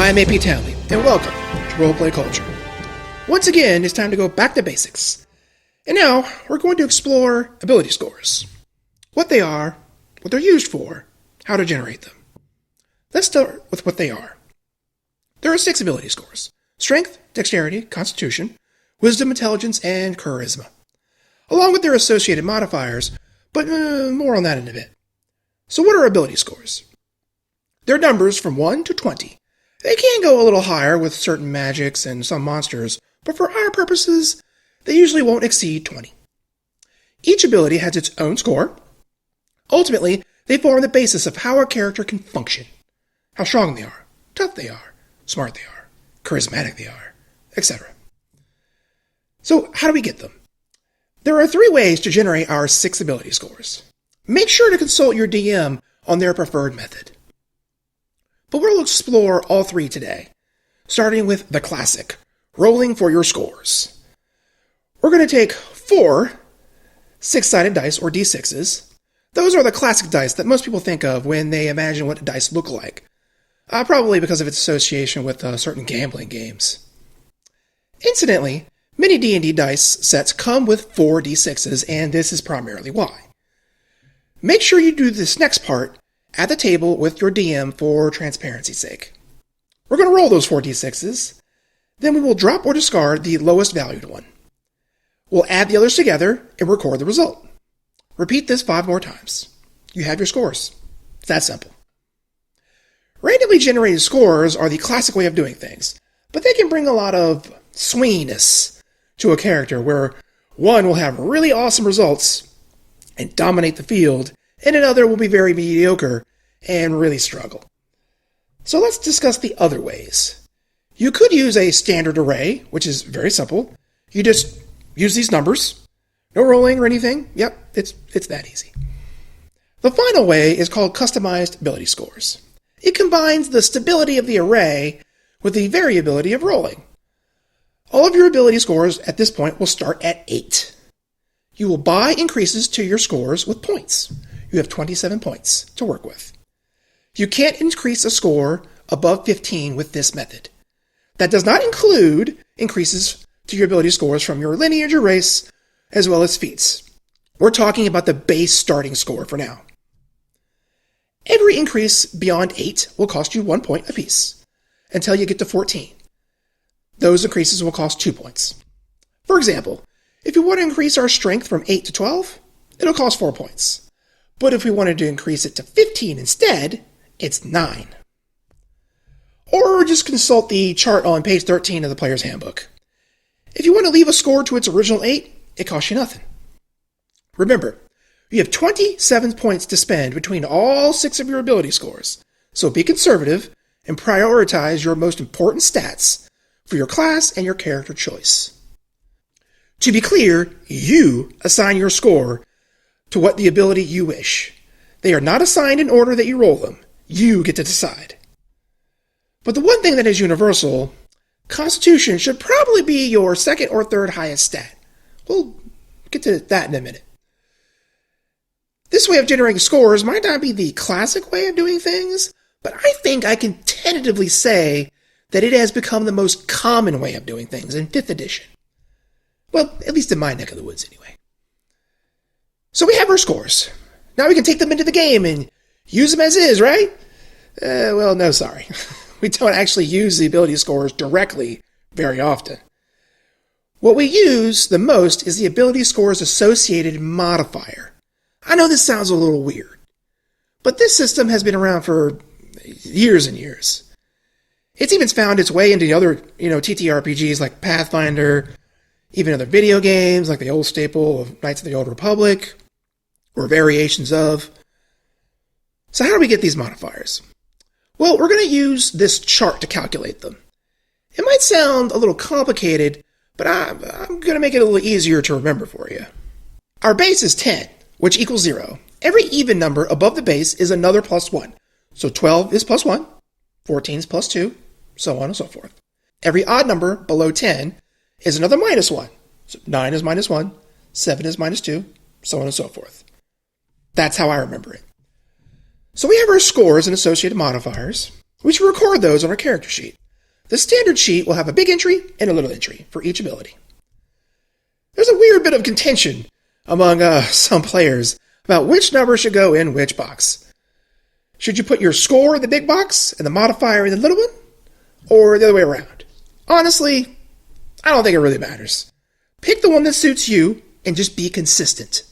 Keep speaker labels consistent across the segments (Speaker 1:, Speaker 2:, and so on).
Speaker 1: I'm AP Townley, and welcome to Roleplay Culture. Once again, it's time to go back to basics. And now, we're going to explore ability scores. What they are, what they're used for, how to generate them. Let's start with what they are. There are 6 ability scores: Strength, Dexterity, Constitution, Wisdom, Intelligence, and Charisma, along with their associated modifiers, but more on that in a bit. So what are ability scores? They're numbers from 1 to 20. They can go a little higher with certain magics and some monsters, but for our purposes, they usually won't exceed 20. Each ability has its own score. Ultimately, they form the basis of how a character can function. How strong they are, tough they are, smart they are, charismatic they are, etc. So, how do we get them? There are 3 ways to generate our 6 ability scores. Make sure to consult your DM on their preferred method. But we'll explore all 3 today, starting with the classic, rolling for your scores. We're going to take 4 6-sided dice, or D6s. Those are the classic dice that most people think of when they imagine what dice look like, probably because of its association with certain gambling games. Incidentally, many D&D dice sets come with 4 D6s, and this is primarily why. Make sure you do this next part at the table with your DM for transparency's sake. We're going to roll those 4 D6s, then we will drop or discard the lowest valued one. We'll add the others together and record the result. Repeat this 5 more times. You have your scores. It's that simple. Randomly generated scores are the classic way of doing things, but they can bring a lot of swinginess to a character where one will have really awesome results and dominate the field, and another will be very mediocre and really struggle. So let's discuss the other ways. You could use a standard array, which is very simple. You just use these numbers. No rolling or anything. Yep, it's that easy. The final way is called customized ability scores. It combines the stability of the array with the variability of rolling. All of your ability scores at this point will start at 8. You will buy increases to your scores with points. You have 27 points to work with. You can't increase a score above 15 with this method. That does not include increases to your ability scores from your lineage or race, as well as feats. We're talking about the base starting score for now. Every increase beyond 8 will cost you 1 point apiece, until you get to 14. Those increases will cost 2 points. For example, if you want to increase our strength from 8 to 12, it'll cost 4 points. But if we wanted to increase it to 15 instead, it's 9. Or just consult the chart on page 13 of the player's handbook. If you want to leave a score to its original 8, it costs you nothing. Remember, you have 27 points to spend between all 6 of your ability scores, so be conservative and prioritize your most important stats for your class and your character choice. To be clear, you assign your score to what the ability you wish. They are not assigned in order that you roll them. You get to decide. But the one thing that is universal, Constitution should probably be your 2nd or 3rd highest stat. We'll get to that in a minute. This way of generating scores might not be the classic way of doing things, but I think I can tentatively say that it has become the most common way of doing things in 5th edition. Well, at least in my neck of the woods anyway. So we have our scores. Now we can take them into the game and use them as is, right? Well, no, sorry. We don't actually use the ability scores directly very often. What we use the most is the ability scores associated modifier. I know this sounds a little weird, but this system has been around for years and years. It's even found its way into other, ttrpgs like Pathfinder, even other video games like the old staple of Knights of the Old Republic, or variations of. So how do we get these modifiers? Well, we're going to use this chart to calculate them. It might sound a little complicated, but I'm going to make it a little easier to remember for you. Our base is 10, which equals 0. Every even number above the base is another plus 1. So 12 is plus 1, 14 is plus 2, so on and so forth. Every odd number below 10 is another minus 1. So 9 is minus 1, 7 is minus 2, so on and so forth. That's how I remember it. So we have our scores and associated modifiers. We should record those on our character sheet. The standard sheet will have a big entry and a little entry for each ability. There's a weird bit of contention among some players about which number should go in which box. Should you put your score in the big box and the modifier in the little one? Or the other way around? Honestly, I don't think it really matters. Pick the one that suits you and just be consistent.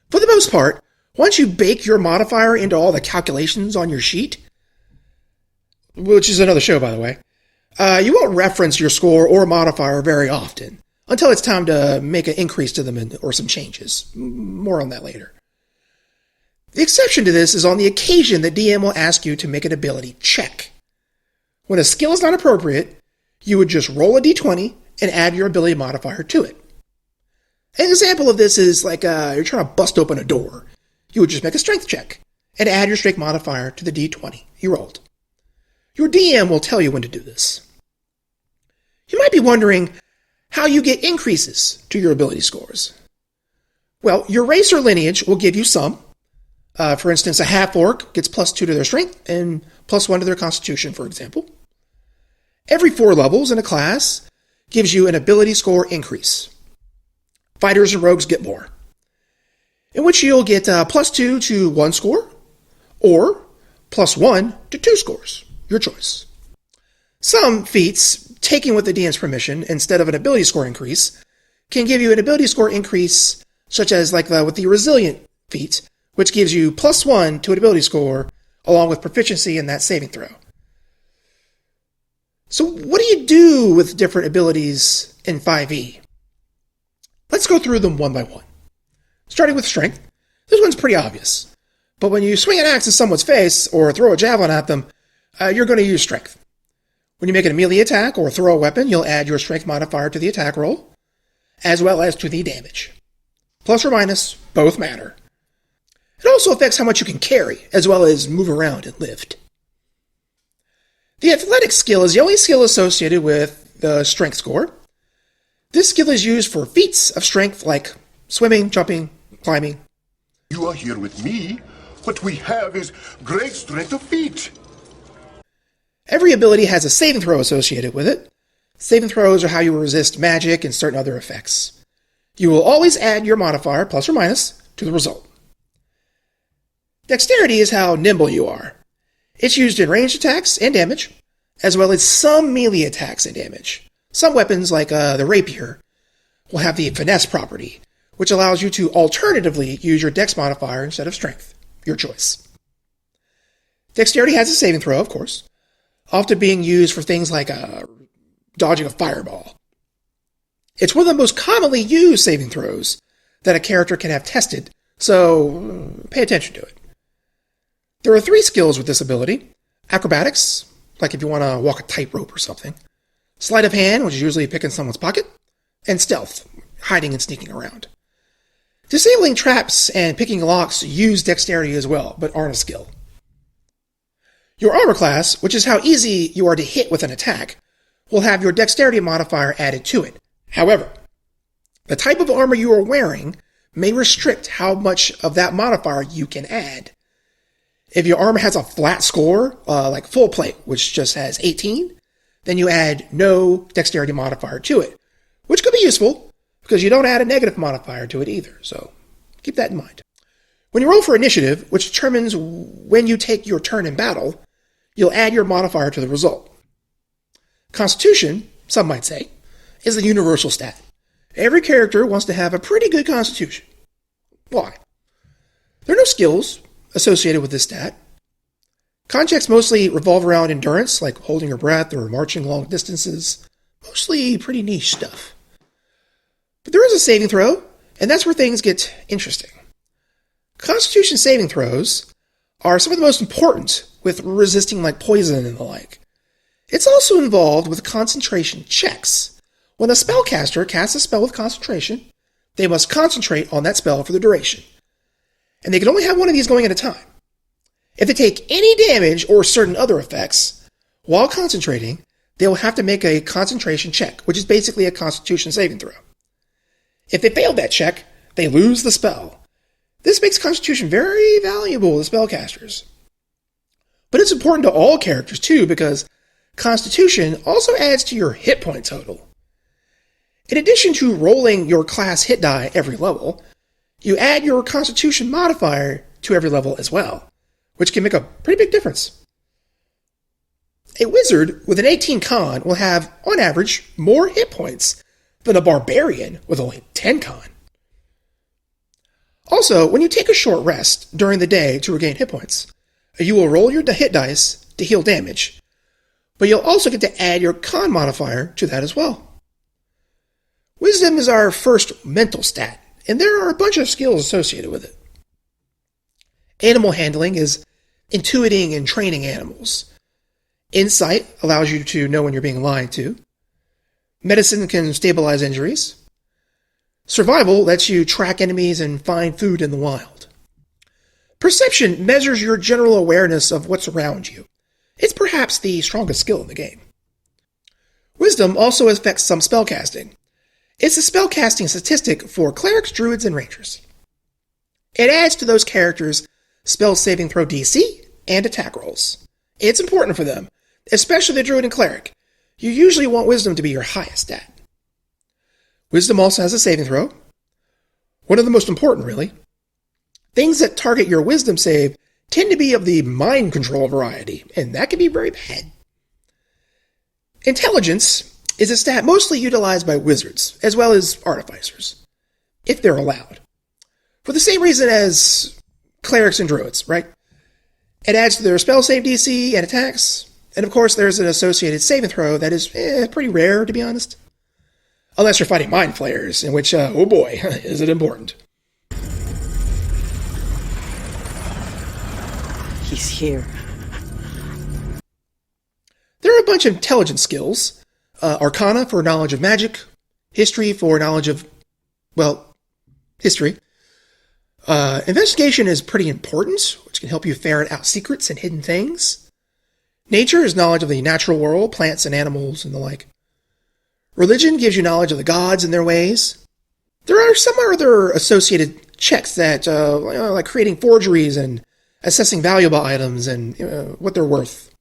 Speaker 1: For the most part, once you bake your modifier into all the calculations on your sheet, which is another show, by the way, you won't reference your score or modifier very often until it's time to make an increase to them or some changes. More on that later. The exception to this is on the occasion that DM will ask you to make an ability check. When a skill is not appropriate, you would just roll a d20 and add your ability modifier to it. An example of this is like you're trying to bust open a door. You would just make a strength check and add your strength modifier to the d20 you rolled. Your DM will tell you when to do this. You might be wondering how you get increases to your ability scores. Well, your race or lineage will give you some. For instance, a half-orc gets +2 to their strength and +1 to their constitution, for example. Every 4 levels in a class gives you an ability score increase. Fighters and rogues get more, in which you'll get +2 to 1 score or +1 to 2 scores, your choice. Some feats, taken with the DM's permission instead of an ability score increase, can give you an ability score increase, such as with the resilient feat, which gives you +1 to an ability score along with proficiency in that saving throw. So what do you do with different abilities in 5e? Let's go through them one by one. Starting with strength. This one's pretty obvious. But when you swing an axe at someone's face or throw a javelin at them, you're going to use strength. When you make an melee attack or throw a weapon, you'll add your strength modifier to the attack roll, as well as to the damage. Plus or minus, both matter. It also affects how much you can carry, as well as move around and lift. The athletic skill is the only skill associated with the strength score. This skill is used for feats of strength like swimming, jumping, climbing.
Speaker 2: You are here with me. What we have is great strength of feet.
Speaker 1: Every ability has a saving throw associated with it. Saving throws are how you resist magic and certain other effects. You will always add your modifier, plus or minus, to the result. Dexterity is how nimble you are. It's used in ranged attacks and damage, as well as some melee attacks and damage. Some weapons, like the rapier, will have the finesse property, which allows you to alternatively use your dex modifier instead of strength. Your choice. Dexterity has a saving throw, of course, often being used for things like dodging a fireball. It's one of the most commonly used saving throws that a character can have tested, so pay attention to it. There are 3 skills with this ability. Acrobatics, like if you want to walk a tightrope or something. Sleight of hand, which is usually picking someone's pocket. And stealth, hiding and sneaking around. Disabling traps and picking locks use dexterity as well, but aren't a skill. Your armor class, which is how easy you are to hit with an attack, will have your dexterity modifier added to it. However, the type of armor you are wearing may restrict how much of that modifier you can add. If your armor has a flat score, like full plate, which just has 18, then you add no dexterity modifier to it, which could be useful because you don't add a negative modifier to it either, so keep that in mind. When you roll for initiative, which determines when you take your turn in battle, you'll add your modifier to the result. Constitution, some might say, is a universal stat. Every character wants to have a pretty good constitution. Why? There are no skills associated with this stat. Con checks mostly revolve around endurance, like holding your breath or marching long distances. Mostly pretty niche stuff. But there is a saving throw, and that's where things get interesting. Constitution saving throws are some of the most important with resisting like poison and the like. It's also involved with concentration checks. When a spellcaster casts a spell with concentration, they must concentrate on that spell for the duration. And they can only have one of these going at a time. If they take any damage or certain other effects while concentrating, they will have to make a concentration check, which is basically a constitution saving throw. If they fail that check, they lose the spell. This makes constitution very valuable to spellcasters. But it's important to all characters too, because Constitution also adds to your hit point total. In addition to rolling your class hit die every level, you add your Constitution modifier to every level as well, which can make a pretty big difference. A wizard with an 18 con will have, on average, more hit points than a barbarian with only 10 con. Also, when you take a short rest during the day to regain hit points, you will roll your hit dice to heal damage, but you'll also get to add your con modifier to that as well. Wisdom is our first mental stat, and there are a bunch of skills associated with it. Animal handling is intuiting and training animals. Insight allows you to know when you're being lied to. Medicine can stabilize injuries. Survival lets you track enemies and find food in the wild. Perception measures your general awareness of what's around you. It's perhaps the strongest skill in the game. Wisdom also affects some spellcasting. It's a spellcasting statistic for clerics, druids, and rangers. It adds to those characters' spell saving throw DC and attack rolls. It's important for them, especially the druid and cleric. You usually want wisdom to be your highest stat. Wisdom also has a saving throw. One of the most important, really. Things that target your wisdom save tend to be of the mind control variety, and that can be very bad. Intelligence is a stat mostly utilized by wizards, as well as artificers, if they're allowed. For the same reason as clerics and druids, right? It adds to their spell save DC and attacks, and of course there's an associated saving throw that is pretty rare, to be honest. Unless you're fighting mind flayers, in which, oh boy, is it important.
Speaker 3: He's here.
Speaker 1: There are a bunch of intelligence skills. Arcana for knowledge of magic. History for knowledge of, well, history. Investigation is pretty important, which can help you ferret out secrets and hidden things. Nature is knowledge of the natural world, plants and animals and the like. Religion gives you knowledge of the gods and their ways. There are some other associated checks that, like creating forgeries and assessing valuable items and what they're worth.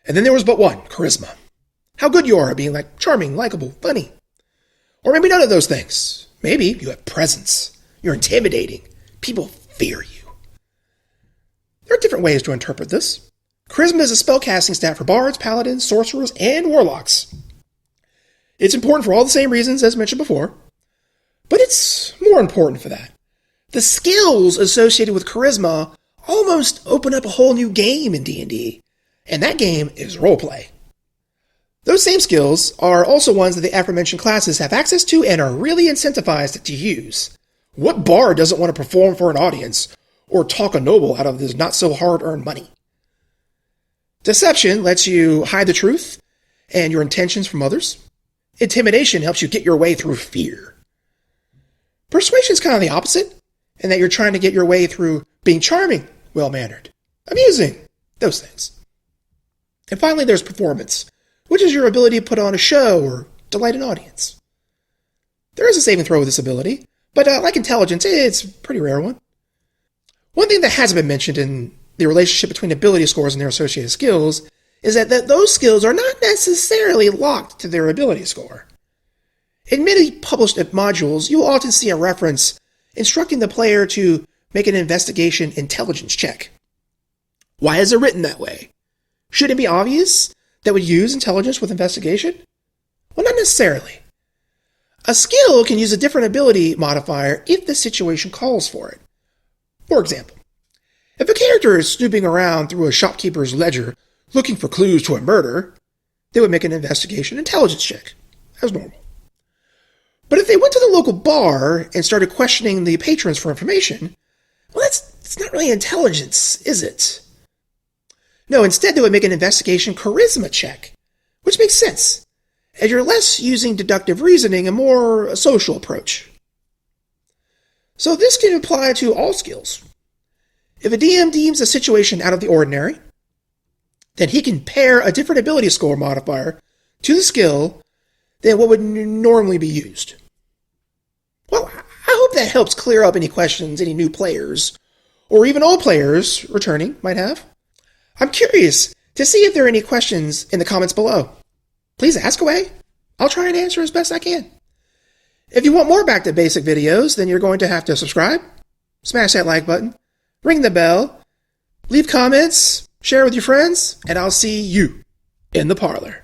Speaker 1: And then there was but one, charisma. How good you are at being like charming, likable, funny. Or maybe none of those things. Maybe you have presence. You're intimidating. People fear you. There are different ways to interpret this. Charisma is a spellcasting stat for bards, paladins, sorcerers, and warlocks. It's important for all the same reasons as mentioned before, but it's more important for that. The skills associated with charisma almost open up a whole new game in D&D, and that game is roleplay. Those same skills are also ones that the aforementioned classes have access to and are really incentivized to use. What bard doesn't want to perform for an audience or talk a noble out of his not-so-hard-earned money? Deception lets you hide the truth and your intentions from others. Intimidation helps you get your way through fear. Persuasion is kind of the opposite, in that you're trying to get your way through being charming, well-mannered, amusing, those things. And finally, there's performance, which is your ability to put on a show or delight an audience. There is a saving throw with this ability, but like intelligence, it's a pretty rare one. One thing that hasn't been mentioned in the relationship between ability scores and their associated skills is that those skills are not necessarily locked to their ability score. In many published modules, you will often see a reference instructing the player to make an investigation intelligence check. Why is it written that way? Should it be obvious that we use intelligence with investigation? Well, not necessarily. A skill can use a different ability modifier if the situation calls for it. For example, if a character is snooping around through a shopkeeper's ledger looking for clues to a murder, they would make an investigation intelligence check, as normal. But if they went to the local bar and started questioning the patrons for information, well, it's not really intelligence, is it? No, instead they would make an investigation charisma check, which makes sense, as you're less using deductive reasoning and more a social approach. So this can apply to all skills. If a DM deems a situation out of the ordinary, then he can pair a different ability score modifier to the skill than what would normally be used. Well, I hope that helps clear up any questions any new players, or even old players returning, might have. I'm curious to see if there are any questions in the comments below. Please ask away. I'll try and answer as best I can. If you want more Back to Basic videos, then you're going to have to subscribe, smash that like button, ring the bell, leave comments, share with your friends, and I'll see you in the parlor.